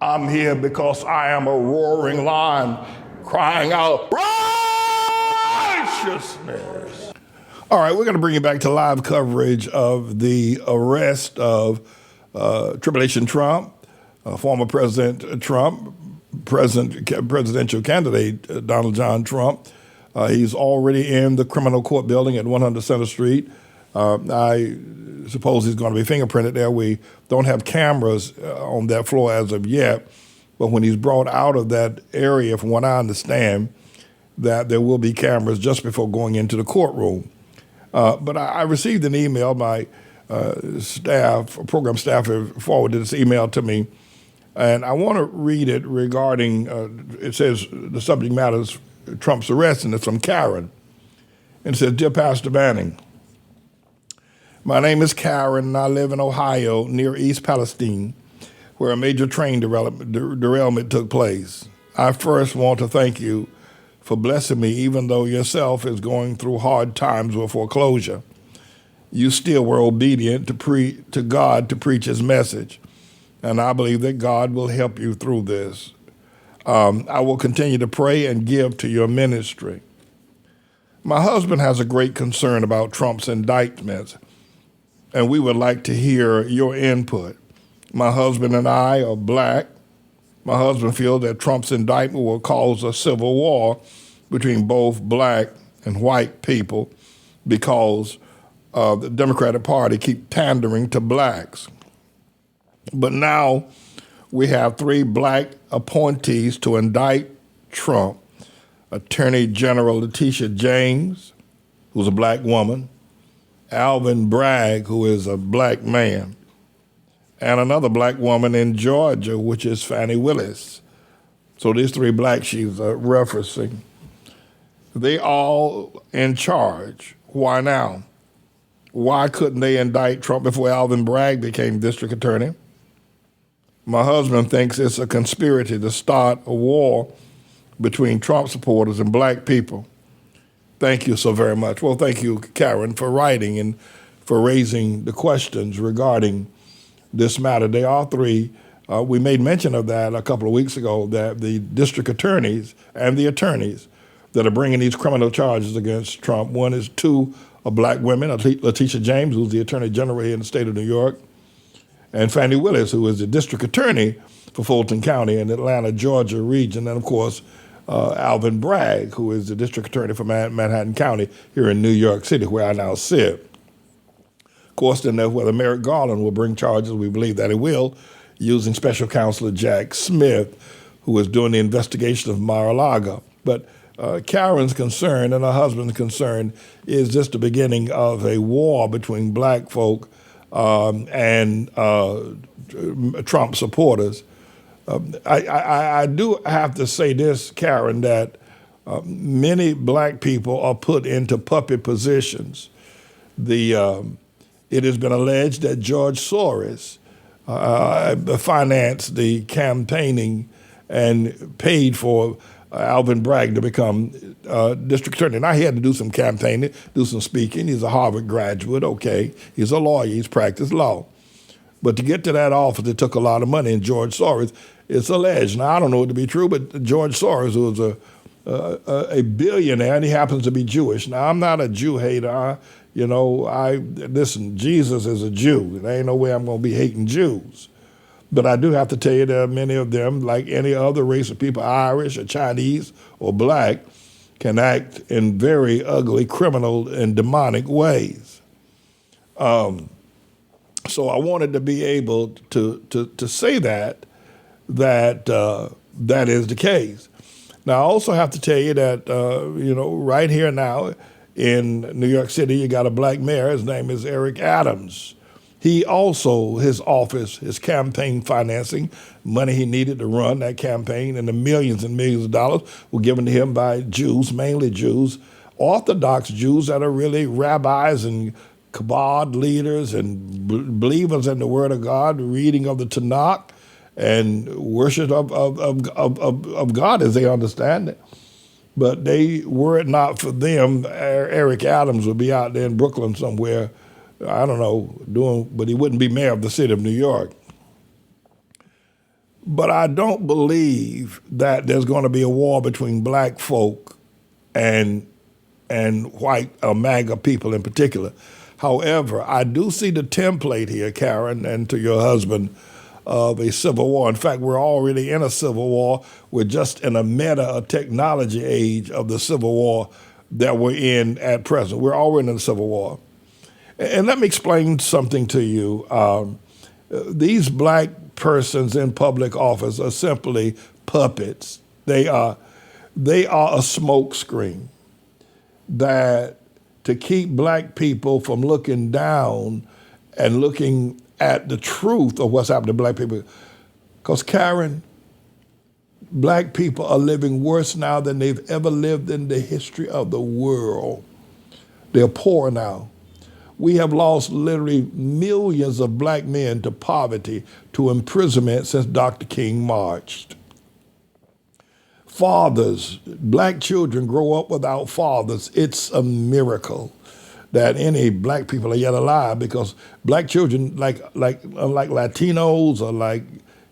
I'm here because I am a roaring lion crying out righteousness. All right, we're going to bring you back to live coverage of the arrest of Tribulation Trump, former President Trump, presidential candidate Donald John Trump. He's already in the criminal court building at 100 Center Street. I suppose he's going to be fingerprinted there. We don't have cameras on that floor as of yet, but when he's brought out of that area, from what I understand, that there will be cameras just before going into the courtroom. But I received an email. My program staff forwarded this email to me, and I want to read it regarding, it says the subject matter is Trump's arrest, and it's from Karen. And it says, "Dear Pastor Banning, my name is Karen, and I live in Ohio near East Palestine, where a major train derailment took place. I first want to thank you for blessing me, even though yourself is going through hard times with foreclosure. You still were obedient to God to preach his message, and I believe that God will help you through this. I will continue to pray and give to your ministry. My husband has a great concern about Trump's indictments, and we would like to hear your input. My husband and I are black. My husband feels that Trump's indictment will cause a civil war between both black and white people because the Democratic Party keep pandering to blacks. But now we have 3 black appointees to indict Trump: Attorney General Letitia James, who's a black woman, Alvin Bragg, who is a black man, and another black woman in Georgia, which is Fannie Willis. So these 3 blacks she's referencing. They all in charge. Why now? Why couldn't they indict Trump before Alvin Bragg became district attorney? My husband thinks it's a conspiracy to start a war between Trump supporters and black people. Thank you so very much." Well, thank you, Karen, for writing and for raising the questions regarding this matter. They are 3. We made mention of that a couple of weeks ago, that the district attorneys and the attorneys that are bringing these criminal charges against Trump, one is 2 black women, Letitia James, who's the attorney general here in the state of New York, and Fannie Willis, who is the district attorney for Fulton County and Atlanta, Georgia region, and of course, Alvin Bragg, who is the district attorney for Manhattan County here in New York City, where I now sit. Of course, then whether Merrick Garland will bring charges, we believe that he will, using Special Counsel Jack Smith, who is doing the investigation of Mar-a-Lago. But Karen's concern and her husband's concern is just the beginning of a war between black folk and Trump supporters. I do have to say this, Karen, that many black people are put into puppet positions. It has been alleged that George Soros financed the campaigning and paid for Alvin Bragg to become district attorney. Now, he had to do some campaigning, do some speaking. He's a Harvard graduate, okay. He's a lawyer, he's practiced law. But to get to that office, it took a lot of money, and George Soros, it's alleged. Now, I don't know it to be true, but George Soros was a billionaire, and he happens to be Jewish. Now, I'm not a Jew hater. Listen, Jesus is a Jew. There ain't no way I'm going to be hating Jews. But I do have to tell you there are many of them, like any other race of people, Irish or Chinese or black, can act in very ugly, criminal, and demonic ways. So I wanted to be able to say that is the case. Now, I also have to tell you that, right here now in New York City, you got a black mayor. His name is Eric Adams. He also, his office, his campaign financing, money he needed to run that campaign, and the millions and millions of dollars were given to him by Jews, mainly Jews, Orthodox Jews that are really rabbis and kabbalah leaders and believers in the Word of God, reading of the Tanakh, and worship of God as they understand it. But were it not for them, Eric Adams would be out there in Brooklyn somewhere, I don't know, but he wouldn't be mayor of the city of New York. But I don't believe that there's going to be a war between black folk and white MAGA people in particular. However, I do see the template here, Karen, and to your husband, of a civil war. In fact, we're already in a civil war. We're just in a technology age of the civil war that we're in at present. We're already in a civil war. And let me explain something to you. These black persons in public office are simply puppets. They are a smoke screen that to keep black people from looking down and looking at the truth of what's happening to black people. Because, Karen, black people are living worse now than they've ever lived in the history of the world. They're poor now. We have lost literally millions of black men to poverty, to imprisonment since Dr. King marched. Fathers, black children grow up without fathers. It's a miracle that any black people are yet alive, because black children, like Latinos or like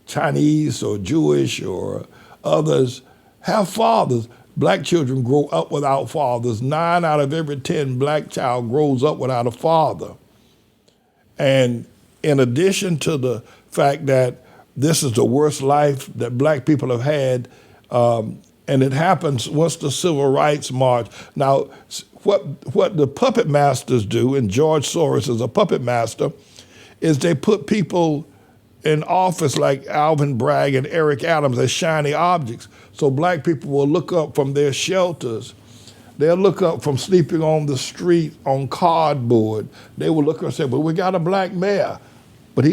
Chinese or Jewish or others, have fathers. Black children grow up without fathers. 9 out of every 10 black child grows up without a father. And in addition to the fact that this is the worst life that black people have had, and it happens once the Civil Rights March. Now, what the puppet masters do, and George Soros is a puppet master, is they put people in office like Alvin Bragg and Eric Adams as shiny objects. So black people will look up from their shelters. They'll look up from sleeping on the street on cardboard. They will look up and say, "Well, we got a black mayor, but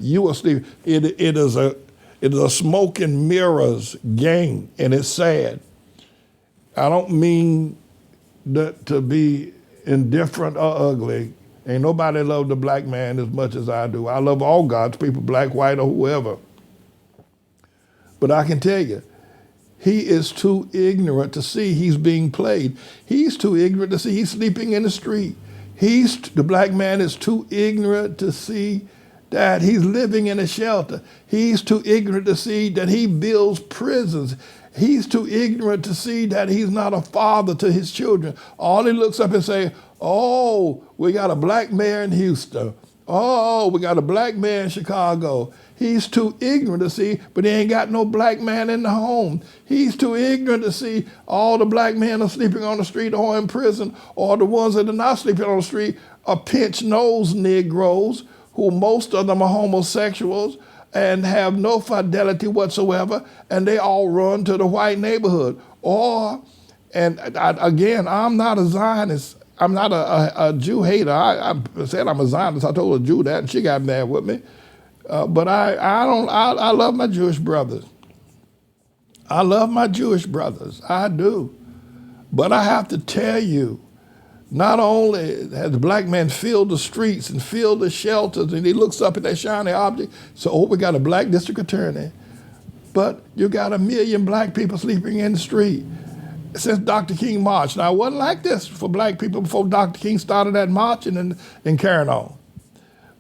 you are sleeping." It is a smoke and mirrors game, and it's sad. I don't mean that to be indifferent or ugly. Ain't nobody love the black man as much as I do. I love all God's people, black, white, or whoever. But I can tell you, he is too ignorant to see he's being played. He's too ignorant to see he's sleeping in the street. The black man is too ignorant to see that he's living in a shelter. He's too ignorant to see that he builds prisons. He's too ignorant to see that he's not a father to his children. All he looks up and say, "Oh, we got a black mayor in Houston. Oh, we got a black mayor in Chicago." He's too ignorant to see, but he ain't got no black man in the home. He's too ignorant to see all the black men are sleeping on the street or in prison, or the ones that are not sleeping on the street are pinch-nosed Negroes, who most of them are homosexuals and have no fidelity whatsoever, and they all run to the white neighborhood. I'm not a Zionist. I'm not a Jew hater. I said I'm a Zionist. I told a Jew that, and she got mad with me. But I love my Jewish brothers. I love my Jewish brothers. I do. But I have to tell you, not only has the black man filled the streets and filled the shelters, and he looks up at that shiny object, so, "Oh, we got a black district attorney," but you got 1 million black people sleeping in the street since Dr. King marched. Now, it wasn't like this for black people before Dr. King started that marching and carrying on.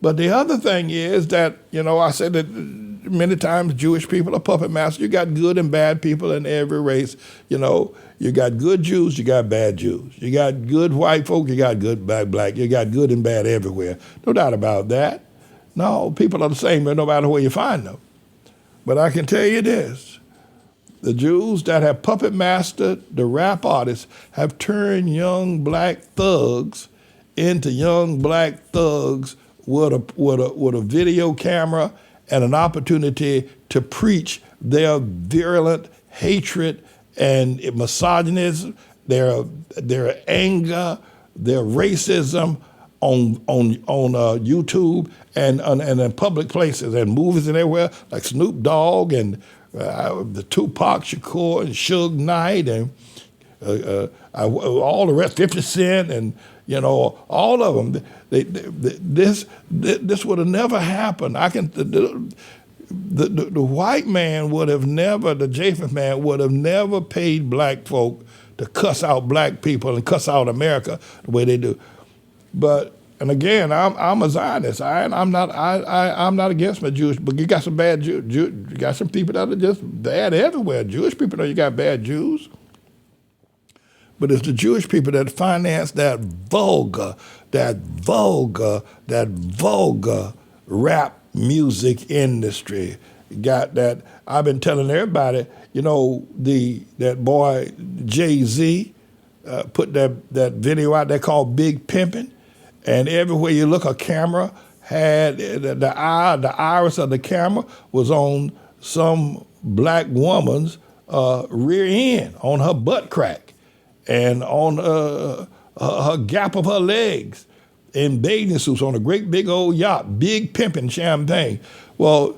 But the other thing is that, I said that many times Jewish people are puppet masters. You got good and bad people in every race. You got good Jews, you got bad Jews. You got good white folk, you got good black. You got good and bad everywhere. No doubt about that. No, people are the same no matter where you find them. But I can tell you this. The Jews that have puppet mastered the rap artists have turned young black thugs into young black thugs with a video camera and an opportunity to preach their virulent hatred and misogynism, their anger, their racism on YouTube and in public places and movies and everywhere, like Snoop Dogg and the Tupac Shakur and Suge Knight and all the rest, 50 Cent and all of them. This would have never happened. The white man would have never, the Japheth man would have never paid black folk to cuss out black people and cuss out America the way they do. But And again, I'm a Zionist. I'm not against my Jewish, but you got some bad you got some people that are just bad everywhere. Jewish people know you got bad Jews. But it's the Jewish people that finance that vulgar rap music industry. Got that? I've been telling everybody, you know, that boy Jay-Z put that video out there called Big Pimpin', and everywhere you look, a camera had the iris of the camera was on some black woman's rear end, on her butt crack, and on her gap of her legs, in bathing suits on a great big old yacht, Big Pimpin' Champagne. Well,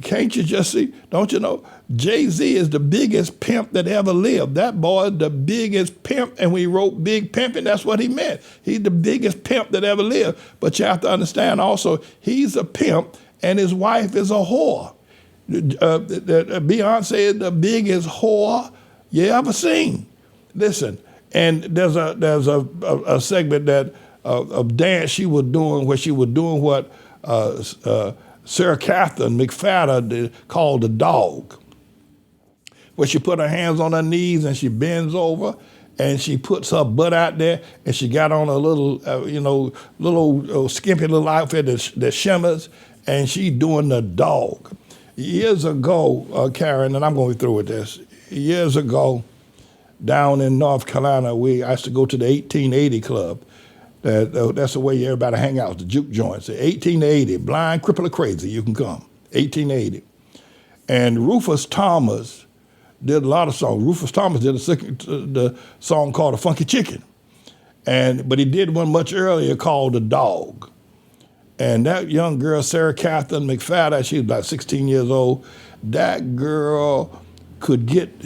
can't you just see? Don't you know? Jay-Z is the biggest pimp that ever lived. That boy is the biggest pimp, and when he wrote Big Pimpin', that's what he meant. He's the biggest pimp that ever lived. But you have to understand also, he's a pimp, and his wife is a whore. Beyonce is the biggest whore you ever seen. Listen, and there's a segment that of dance she was doing where she was doing what Sarah Catherine McFadden called the dog, where she put her hands on her knees and she bends over and she puts her butt out there and she got on a little, skimpy little outfit that shimmers, and she doing the dog. Years ago, Karen, and I'm going to be through with this. Years ago, down in North Carolina, I used to go to the 1880 Club. That's the way everybody hang out, the juke joints. 1880, blind, cripple, or crazy, you can come. 1880. And Rufus Thomas did a lot of songs. Rufus Thomas did the song called The Funky Chicken. But he did one much earlier called The Dog. And that young girl, Sarah Catherine McFadden, she was about 16 years old. That girl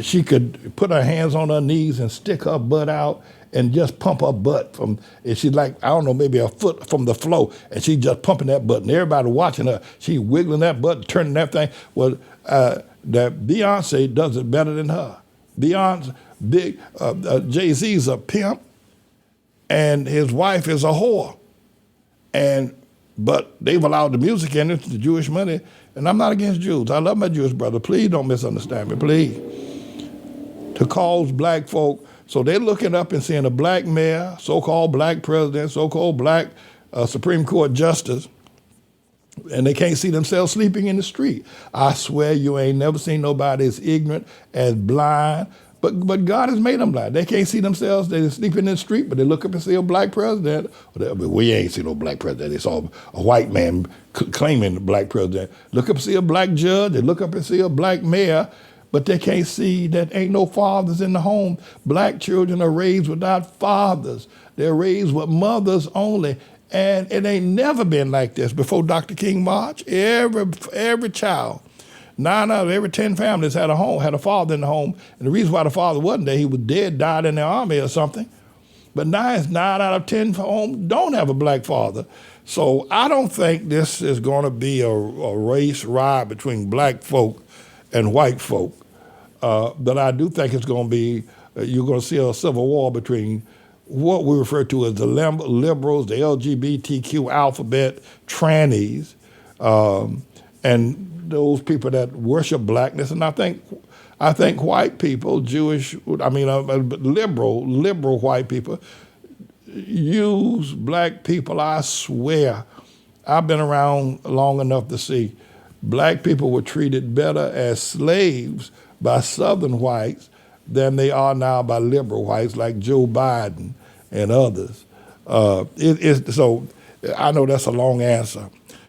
she could put her hands on her knees and stick her butt out and just pump her butt and she's like, I don't know, maybe a foot from the floor, and she just pumping that butt, and everybody watching her. She wiggling that butt, turning that thing. Well, that Beyonce does it better than her. Jay-Z's a pimp, and his wife is a whore, but they've allowed the music industry, the Jewish money, and I'm not against Jews. I love my Jewish brother. Please don't misunderstand me, please. To cause black folk, so they're looking up and seeing a black mayor, so-called black president, so-called black Supreme Court justice, and they can't see themselves sleeping in the street. I swear you ain't never seen nobody as ignorant, as blind, but God has made them blind. They can't see themselves. They're sleeping in the street, but they look up and see a black president. We ain't see no black president. They saw a white man claiming the black president. Look up and see a black judge. They look up and see a black mayor, but they can't see that ain't no fathers in the home. Black children are raised without fathers. They're raised with mothers only. And it ain't never been like this. Before Dr. King March, every child, 9 out of every 10 families had a father in the home. And the reason why the father wasn't there, he was dead, died in the army or something. But now it's 9 out of 10 homes don't have a black father. So I don't think this is going to be a race ride between black folk and white folk. But I do think it's going to be, you're going to see a civil war between what we refer to as the liberals, the LGBTQ alphabet, trannies, and those people that worship blackness. And I think white people, liberal white people, use black people. I swear, I've been around long enough to see black people were treated better as slaves by Southern whites than they are now by liberal whites like Joe Biden and others. So I know that's a long answer.